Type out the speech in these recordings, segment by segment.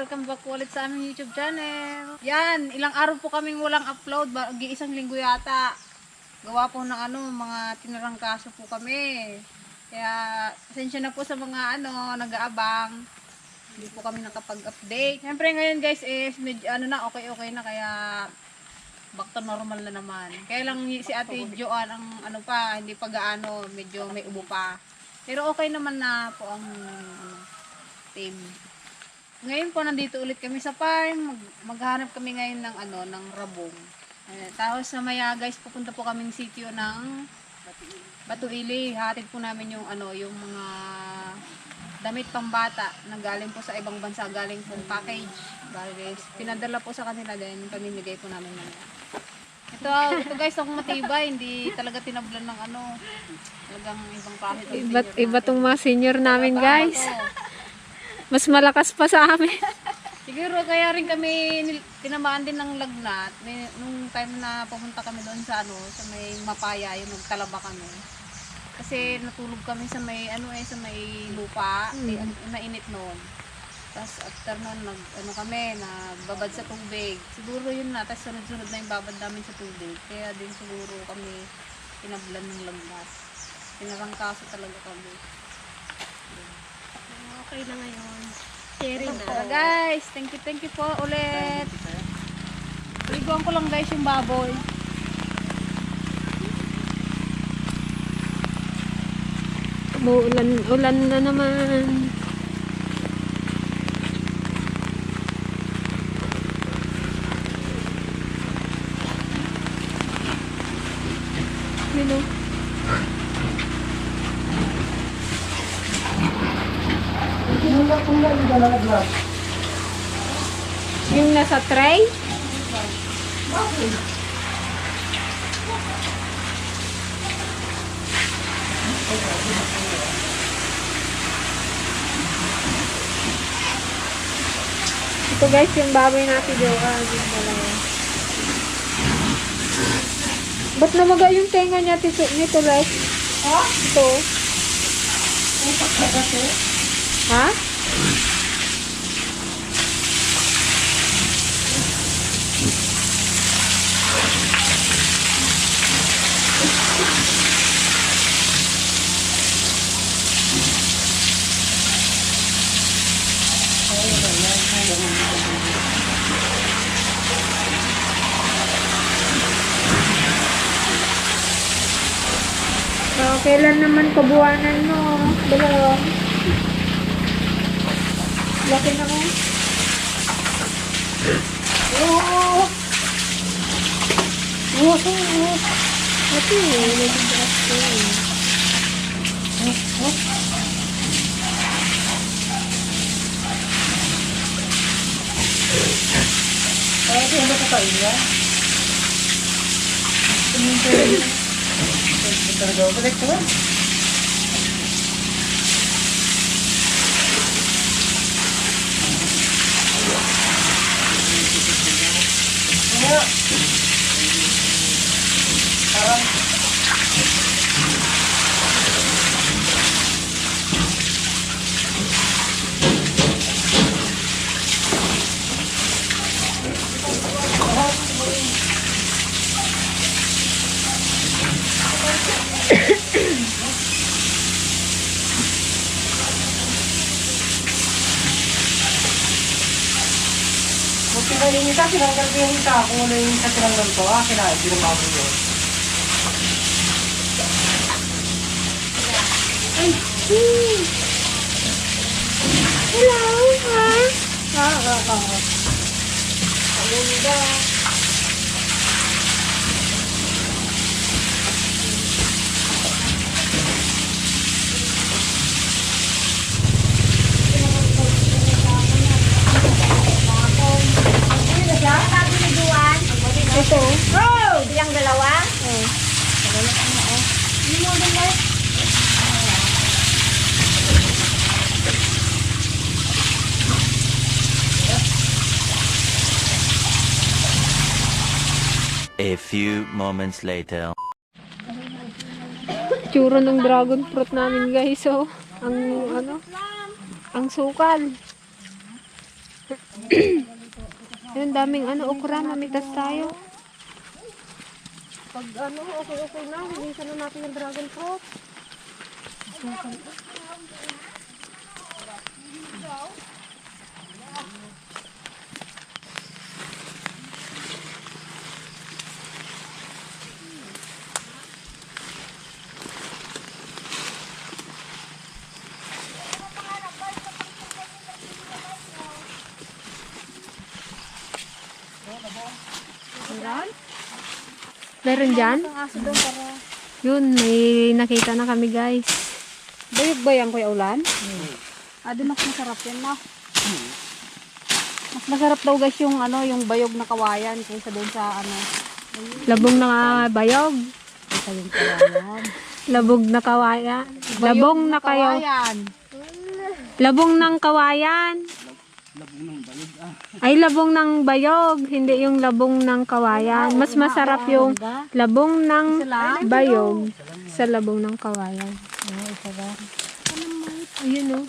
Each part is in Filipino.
welcome back ulit sa aming YouTube channel. Yan, ilang araw po kaming walang upload, isang linggo yata. Gawa po ng mga tinarang kaso po kami. Kaya, pasensya na po sa mga nag-aabang. Hindi po kami nakapag-update. Siyempre ngayon guys is medyo okay na, kaya back to normal na naman. Kaya lang si Ate Joan ang hindi pa gaano, medyo may ubo pa. Pero okay naman na po ang team. Ngayon po nandito ulit kami sa farm. Maghahanap kami ngayon ng rabong. Tapos sa maya guys, pupunta po kaming sitio ng Batuili. Hatid po namin yung yung mga damit pambata na galing po sa ibang bansa, galing po package. Guys, pinadala po sa kanila din, pamimigay po namin mamaya. Ito guys, ako matibay, hindi talaga tinablan ng talagang ibang kahit. Iba tong mga senior namin guys. Mas malakas pa sa amin. Siguro kaya rin kami tinamaan din ng lagnat. Nung time na pumunta kami doon sa sa may Mapaya, yung nagtalaba kami. Kasi natulog kami sa may sa may lupa, mainit noon. Tapos after noon kami nagbabad sa tubig. Siguro yun na, tapos sunod-sunod na yung babad namin sa tubig. Kaya din siguro kami tinablan ng lagnat. Pinarangkaso talaga kami. Okay na ngayon. Cherry na. Tara guys, thank you po ulit. Liguan ko lang guys yung baboy. Ulan na naman. Mino. Yung nasa tray? Ito guys, yung baboy natin Joan. Ba't namaga yung tenga niya nito, Les? Ha? Ito. Ha? So, kailan naman kabuwanan mo? Dalawa. Laki na ko. Oh! Ito nagbibigas ko. Ay, ito yung sa iya. Talaga, balik ko. Parang yung isa, sinanggal ko yung isa. Kung ano yung isa sinanggal ko, kinain, binamabo yun. Ay, hello, ha? Kalunda. Ito. Oh! Bilang dalawa? Oh. Hindi mo din guys. A few moments later. Tsura ng dragon fruit namin guys. So, ang sukal. Yung daming okra, mamitas tayo. Pag okay na, linisan na natin yung dragon fruit. Meron dyan? Ang aso doon para... Yun, may nakita na kami guys. Bayog ba yan, Kuya Ulan? Di mas masarap yan, no? Mas masarap daw guys yung yung bayog na kawayan kaysa doon sa Labong na bayog. kaysa yung kawayan. Labog na kawaya. Labong na kayo. Kawayan. Labong ng kawayan. Ay, labong ng bayog. Hindi yung labong ng kawayan. Mas masarap yung labong ng bayog sa labong ng kawayan. Ayun o.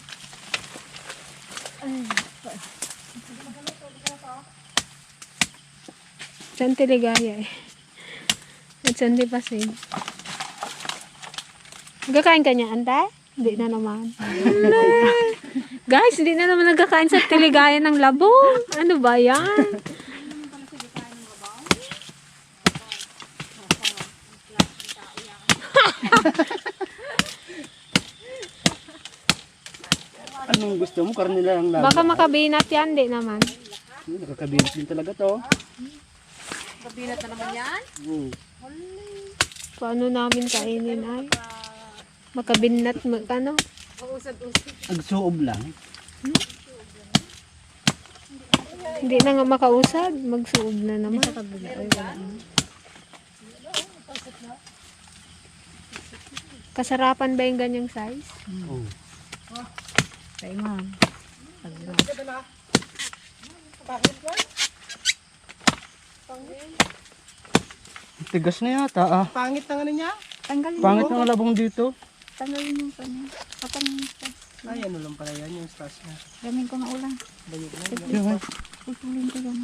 Santi Ligaya eh. At Santi Pasig. Nagkakain ka niya, ante? Hindi na naman. Guys, hindi na naman nagkakain sa Tiligaya ng labong. Ano ba yan? Anong gusto mo? Karne lang lang. Baka makabinat yan, hindi naman. Nakakabinat din talaga to. Kabinat na naman yan? Paano namin kainin ay? Makabinat, ano? Agsuob lang. Hindi na nga makausad. Magsuob na naman. Kasarapan ba yung ganyang size? Oo. Kaya ma'am. Tigas na yata ah. Pangit ang ano niya? Tanggalin Pangit ng labong dito. Tanggalin yung kanya. Kapag Ay, ano lang pala yan, yung stars niya. gamin ko na ulan. Yan. Putulin ko lang.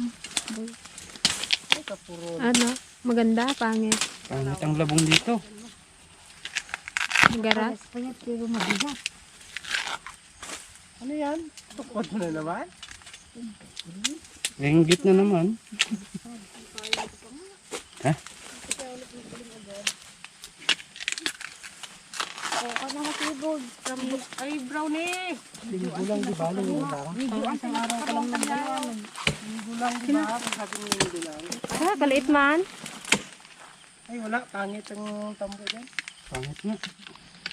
Ay, kapuro. Ano? Maganda, pangit. Pangit ang labong dito. Garas. Payat pero mabigat. Ano yan? Tukod mo na naman? Ringgit na naman. Ha? Ano matibog? Ay, brownie! Linggo lang, di ba? Linggo lang. Isang araw ka lang nagdala. Linggo lang, di ba? Pagsabi mo linggo lang. Ah, kaliit man. Ay, wala. Pangit ang tambo dyan. Pangit na.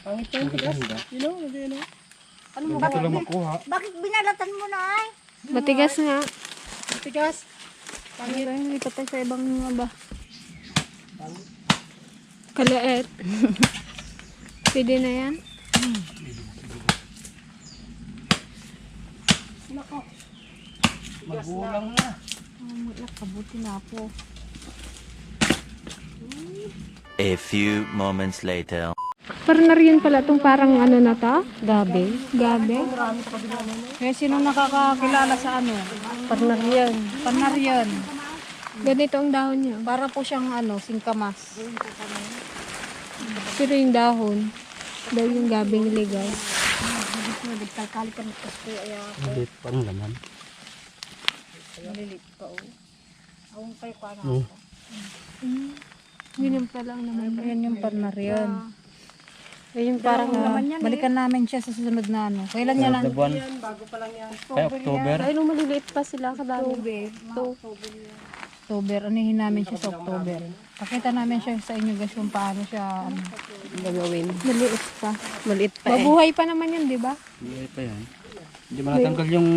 Pangit yung tigas. Maganda. You know, hindi, you know? Dito lang makuha. Bakit binalatan mo na ay? Matigas nga. Tigas. Pangit. Lipat tayo sa ibang mga ba. Kaliit. Pwede na yan. Magulang na. Kabuti na po. A few moments later. Partner yun pala itong parang ano na to? Gabi. Gabi. Kaya sino nakakakilala sa Partner yan. Panaryan. Ganito ang dahon niya. Para po siyang singkamas. Pero yung dahon, dahil yung gabing ligaw. Nagkalkali ka ng kasto ay Malit pa ang laman. malilit pa oh. Awang kayo pa na. Ganyan pa lang naman. Yan yung panaryan. Yung parang balikan namin siya sa susunod na Kailan niya lang? Buwan. Bago pa lang yan. Kaya October. Ay, nung maliliit pa sila kadami. October. Anihin namin siya sa October. Pakita namin siya sa inyo guys kung paano siya gagawin. Maliit pa. Maliit Mabuhay pa naman yan, di ba? Buhay pa yan. Hindi mo natanggal yung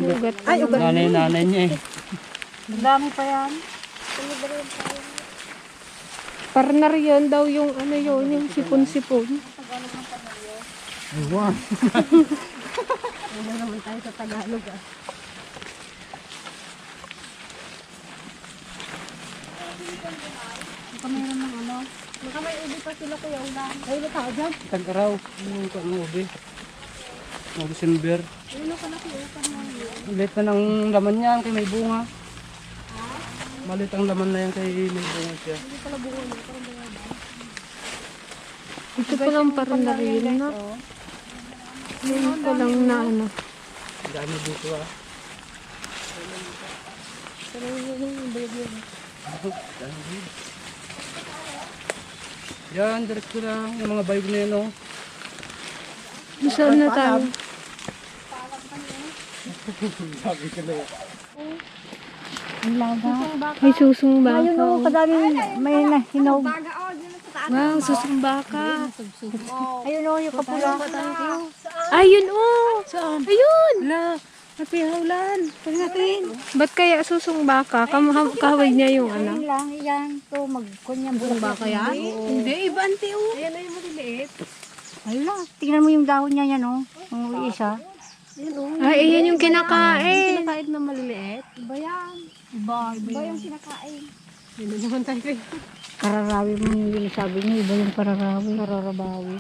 Ugat. nanay niya eh. Dami pa yan. Partner yun daw yung ano yun, yung sipon-sipon. Aywan. Ano naman tayo sa Tagalog Baka mayroon ng Baka may ubi pa sila kuya ulan. Ay, wala tao dyan. Tag-araw. Ano yung ube? December. Ulit na ng laman niyan kay may bunga. Malit ang laman na yan kay may bunga siya. Ito pa lang parang rin na. Yun pa lang na ano. Ang dami dito ah. Yan, diretso lang. Yung mga bayog na yan oh. Saan na tayo? Sabi ko na yan. May susong baka. Ayun, kadami may nahinog. Wow, susong baka. Ayun o, yung kapula. Ayun oh. Saan? Ayun. Wala. Napihawlan. Pag natin. Ba't kaya susong baka? Kahawig niya yung ano. Ayun lang, yan. To, magkunyang bulang Baka yan? Hindi, iba ante oh. Ayan na yung maliliit. Ayun lang. Tingnan mo yung dahon niya yan o. Yung isa. Ay, iyan yung kinakain. Kinakain na maliliit. Iba yan. Iba yung kinakain. Yun naman tayo. Kararawi mo yung sabi niya. Iba yung kararawi. Kararabawi.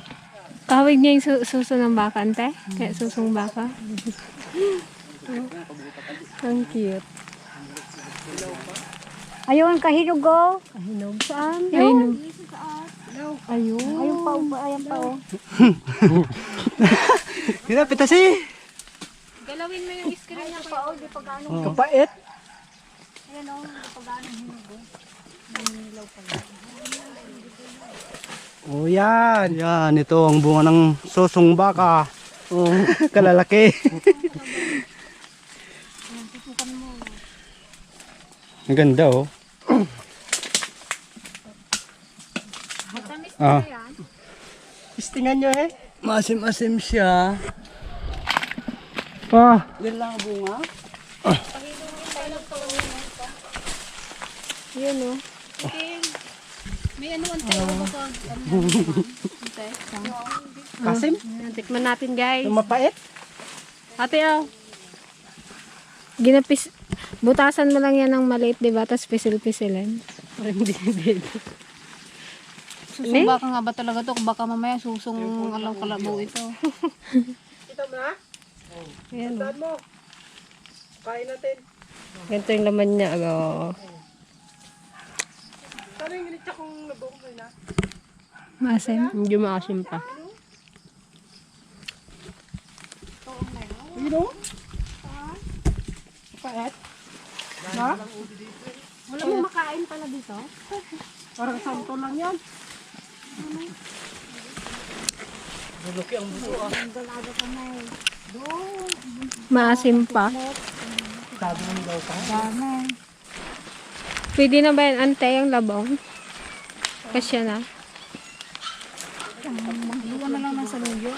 Kahawig niya yung suso ng baka, ante? Kaya susong baka. Ang cute. Ayun, kahinog o. Kahinog saan? Ayun. Ayun. Ayun pa o. Ayun pa o. Kinapit kasi. Galawin mo yung screen niya. Pa o, di pa gaano. Kapait. Ayan o, di pa gaano hinog o. Oh, yan. Yan, ito ang bunga ng susong baka. Oh, kalalaki. Ang ganda oh. Ah. Istingan nyo eh. Masim-asim siya. Ah. Yan lang ang bunga. Yun oh. May ano ante oh. Baka Kasim? Tikman natin guys. Yung mapait? Ate oh. Ginapis. Butasan mo lang yan ng maliit, diba? Tapos pisil-pisilin. Parang hindi. susong baka nga ba talaga to? Baka mamaya susong alam kalabo ito. Ito ba? Ayan oh. Saan mo? Kain natin. Ganito yung laman niya. Oh. Saan yung ginitsa kong nabong na? Maasim? Hindi maasim pa. You know? Pait? Ha? Wala mo makain pala dito? Parang santo lang yan. Luluki ang buto ah. Maasim pa. Sabi mo daw pa. Dami. Pwede na ba yan, ante, yung labong? Kasya na. Iwan na lang ng saluyo.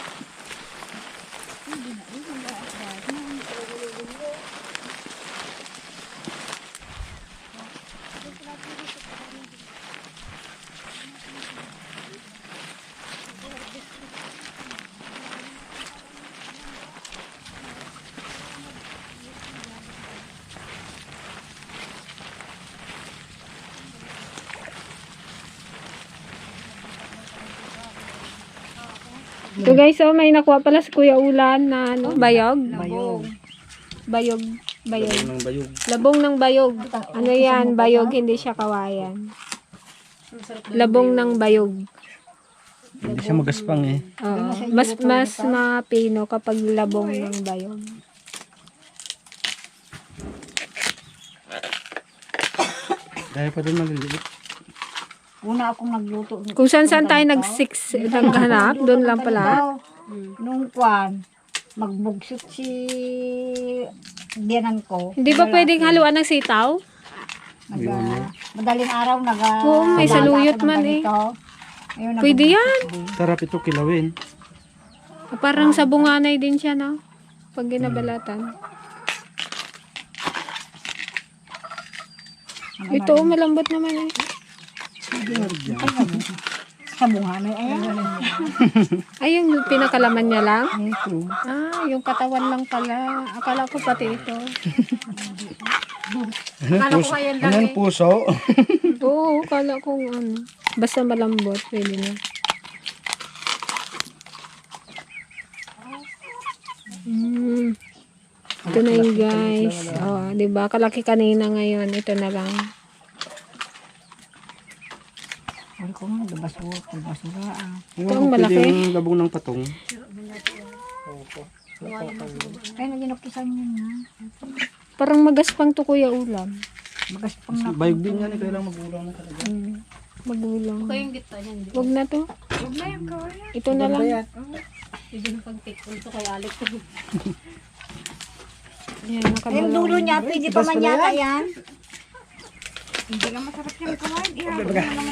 So guys, oh, may nakuha pala si Kuya Ulan na ano, bayog. Bayog. Bayog. Bayog. Ng bayog. Labong ng bayog. Ano yan? Bayog, hindi siya kawayan. Labong ng bayog. Hindi siya magaspang eh. Oo. Mas mapino kapag labong ng bayog. Dahil pa rin maliliit. Una akong nagluto. Kung saan tayo naghanap, doon lang pala. Nung kwan, magbugsot si biyanan ko. Hindi ba pwedeng haluan ng sitaw? Madaling araw Oo, may saluyot man eh. Pwede yan. Sarap ito kilawin. Parang sa bunganay din siya, no? Pag ginabalatan. Ito, malambot naman eh. Sa bunganay. Ayan. Ay, yung pinakalaman niya lang? Ito. Ah, yung katawan lang pala. Akala ko pati ito. Akala ko kayan lang Ano eh. puso? Oo, akala ko ano. Basta malambot, pwede na. Ito na yun guys. Oh, 'di ba? Kalaki kanina ngayon. Ito na lang. Sabi ko nga, basura. Ito ang malaki. Yung labong ng patong. Ay, naginukisan yun na. Parang magaspang to kuya ulam. Magaspang na. Bayog din yan, kailangan magulang na talaga. Magulang. Ito yung gitna niyan. Wag na to. Huwag na yung kawaya. Ito na lang. Hindi na pag-tikon to kay Alex. Yan, Yung nakabalong. dulo niya, pwede pa man yata yan. Hindi nga masarap yung kawaya.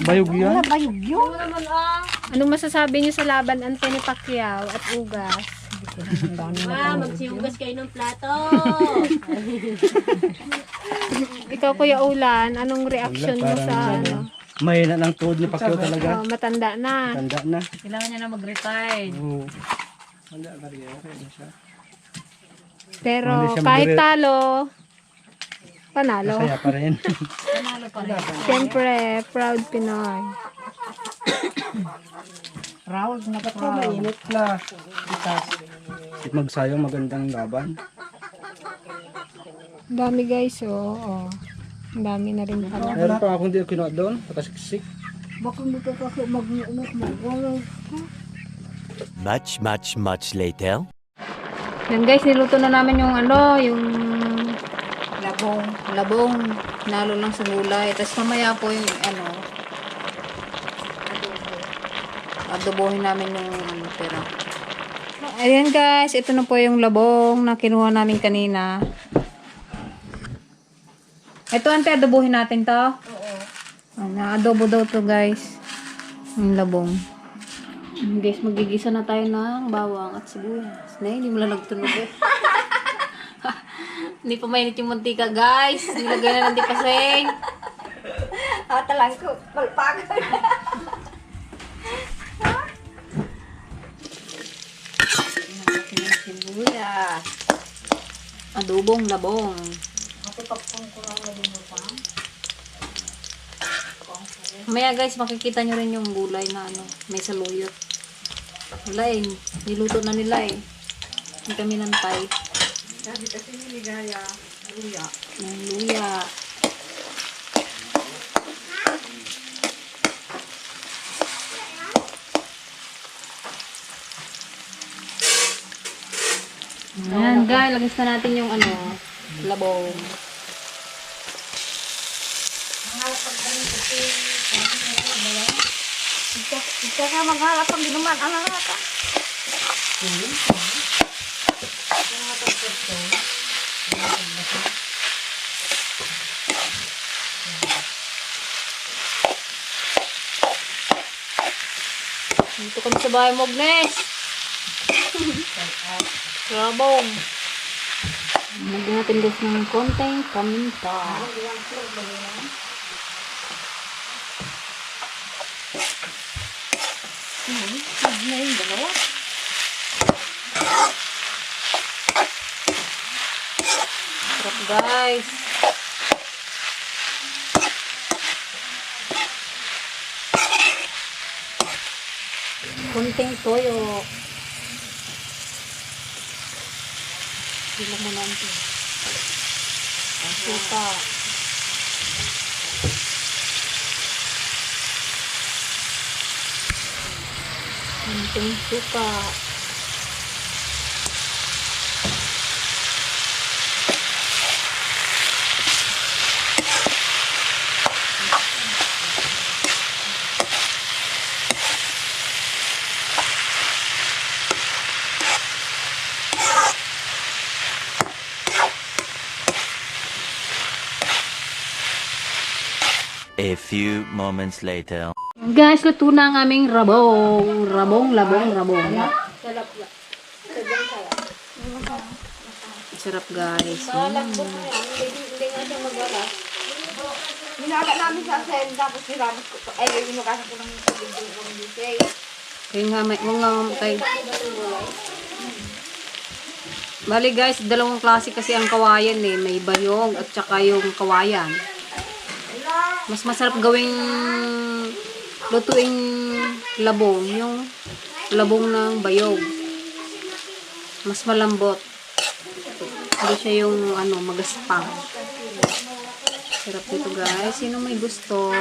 Bayog yan. Wala bayog yun. Naman ah. Anong masasabi niyo sa laban Anthony Pacquiao at Ugas? Magsihugas kayo ng plato. Ikaw kuya Ulan, anong reaction mo sa ano? Mahina ng tuhod ni Pacquiao talaga. Oh, matanda na. Tanda na. Kailangan niya na mag-retire. Oo. Wala ka rin. Okay na siya. Pero Hindi siya kahit magre- talo, panalo. Masaya pa rin. Siyempre, proud Pinoy. Proud na Ito proud. mainit na. Itas. Magsayang magandang laban. Ang dami guys, oh. Oh. Ang dami na rin pala. Meron pa akong di kinuha doon. Patasiksik. Baka mag-uumok mo. Wala. Much later. Yan guys, niluto na namin yung ano, yung labong. Nalo lang sa gulay. Tapos mamaya po yung ano, adobohin namin yung ano, pera. Ayan guys, ito na po yung labong na kinuha namin kanina. Ito ante, adobohin natin to. Oo. Na-adobo daw to guys. Yung labong. Guys, magigisa na tayo ng bawang at sibuyas. Na, hindi mo lang nagtunog eh. Hindi pa mainit yung mantika, guys. Nilagay na ng dipaseng. Talang ko. Palpag. Sibuyas. Adobong labong. Mamaya guys, makikita nyo rin yung gulay na ano, may saluyot. Wala eh, niluto na nila eh. Hindi kami nantay. Sabi kasi niligaya. Luya. Yung luya. Ayan guys, lagis na natin yung ano, labong. Ika ka maghalap ang ginuman. Ano nga ka? Dito kami sa bahay Mognes. Labong. Lagyan natin guys ng konting paminta. Sarap guys. Konting toyo. Bilang mo natin. Ang suka. Konting suka. A few moments later. Guys, luto na ang aming rabong. Rabong. Sarap guys. Minaga namin sa sen. Tapos niramos ko. Ay, inukasan ko ng tubig ng disay. Kaya nga, huwag nga mamatay. Bali guys, dalawang klase kasi ang kawayan eh. May bayog at saka yung kawayan. Mas masarap gawing lutuing labong, yung labong ng bayog. Mas malambot. Hindi siya yung magaspang. Sarap nito guys. Sino may gusto?